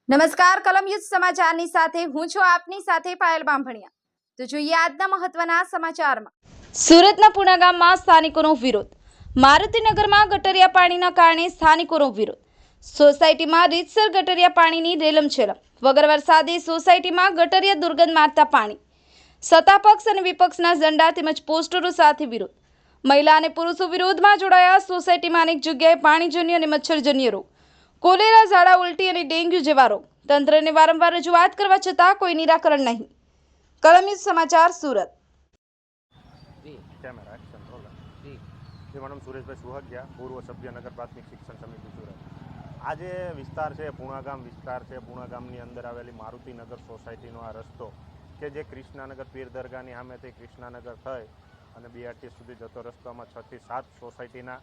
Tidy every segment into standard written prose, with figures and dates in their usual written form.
નમસ્કાર કલમ યુદ્ધ સમાચારની સાથે હું છું આપની સાથે પાયલ બામભણિયા। તો જોઈએ આજના મહત્વના સમાચારમાં। સુરતના પુણા ગામમાં સ્થાનિકોનો વિરોધ। મારુતિનગરમાં ગટરિયા પાણીના કારણે સ્થાનિકોનો વિરોધ। સોસાયટીમાં રીતસર ગટરિયા પાણીની રેલમછેલમ। વગર વરસાદે સોસાયટીમાં ગટરિયા દુર્ગંધ મારતા પાણી। સત્તા પક્ષ અને વિપક્ષના ઝંડા તેમજ પોસ્ટરો સાથે વિરોધ। મહિલા અને પુરુષો વિરોધમાં જોડાયા। સોસાયટીમાં અનેક જગ્યાએ પાણીજન્ય અને મચ્છરજન્ય રોગ, કોલેરા, ઝાડા, ઉલટી અને ડેન્ગ્યુ જેવા રોગ। તંત્રને વારંવાર રજૂઆત કરવા છતાં કોઈ નિરાકરણ નહીં। કલમ યુદ્ધ સમાચાર સુરત। जी कैमरा एक्शन रोलर जी जी मैडम सुरेशभाई सुहगिया, पूर्व सभ्य नगर प्राथमिक शिक्षण समिति सूरत। आज विस्तार है पूणा गाम विस्तार है। पूणा गामनी अंदर आवेली मारुतिनगर सोसायटीनो आ रस्तो के जे कृष्णानगर पीर दरगाहनी सामेथी कृष्णानगर थई अने बीआरटी सुधी जतो रस्तोमां 6 થી 7 सोसायटीना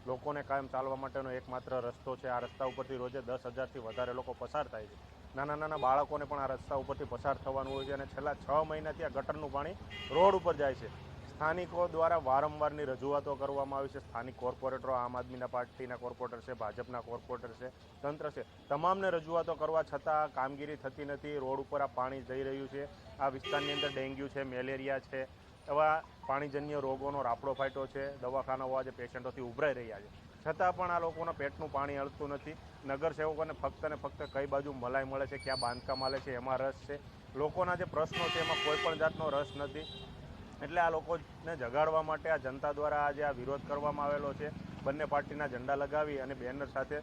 लोकोने कायम चालवा माटेनो एकमात्र रस्तो छे। आ रस्ता उपरथी रोजे 10,000 થી વધારે લોકો पसार थाय छे। नाना नाना बाळकोने पण आ रस्ता उपरथी पसार थवानुं होय छे अने छेल्ला 6 महीनाथी आ गटरनुं पाणी रोड उपर जाय छे। स्थानिको द्वारा वारंवाરની રજૂઆતો કરવામાં આવી છે। સ્થાનિક કોર્પોરેટરો, આમ આદમીના પાર્ટીના કોર્પોરેટર છે, ભાજપના કોર્પોરેટર છે, તંત્ર છે, તમામને રજૂઆતો કરવા છતાં કામગીરી થતી નથી। રોડ ઉપર આ પાણી જઈ રહ્યું છે। આ વિસ્તારની અંદર ડેન્ગ્યુ છે, મેલેરિયા છે, એવા પાણીજન્ય રોગોનો રાફડો ફાટ્યો છે। દવાખાનાઓ આજે પેશન્ટોથી ઉભરાઈ રહ્યા છે, છતાં પણ આ લોકોના પેટનું પાણી હલતું નથી। નગરસેવકોને ફક્ત ને ફક્ત કઈ બાજુ મલાઈ મળે છે, ક્યાં બાંધકામ હાલે છે એમાં રસ છે। લોકોના જે પ્રશ્નો છે એમાં કોઈ પણ જાતનો રસ નથી। એટલે આ લોકોને જગાડવા માટે આ જનતા દ્વારા આજે આ વિરોધ કરવામાં આવેલો છે। બંને પાર્ટીના ઝંડા લગાવી અને બેનર સાથે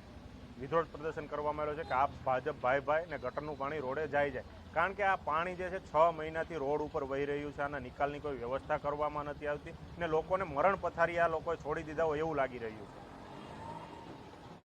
વિરોધ પ્રદર્શન કરવામાં આવેલો છે કે આ ભાજપ ભાઈ ભાઈ ને ગટરનું પાણી રોડે જાય। કારણ કે આ પાણી જે છે 6 મહિનાથી રોડ ઉપર વહી રહ્યું છે। આના નિકાલની કોઈ વ્યવસ્થા કરવામાં નથી આવતી ને લોકોને મરણ પથારી આ લોકોએ છોડી દીધા હોય એવું લાગી રહ્યું છે।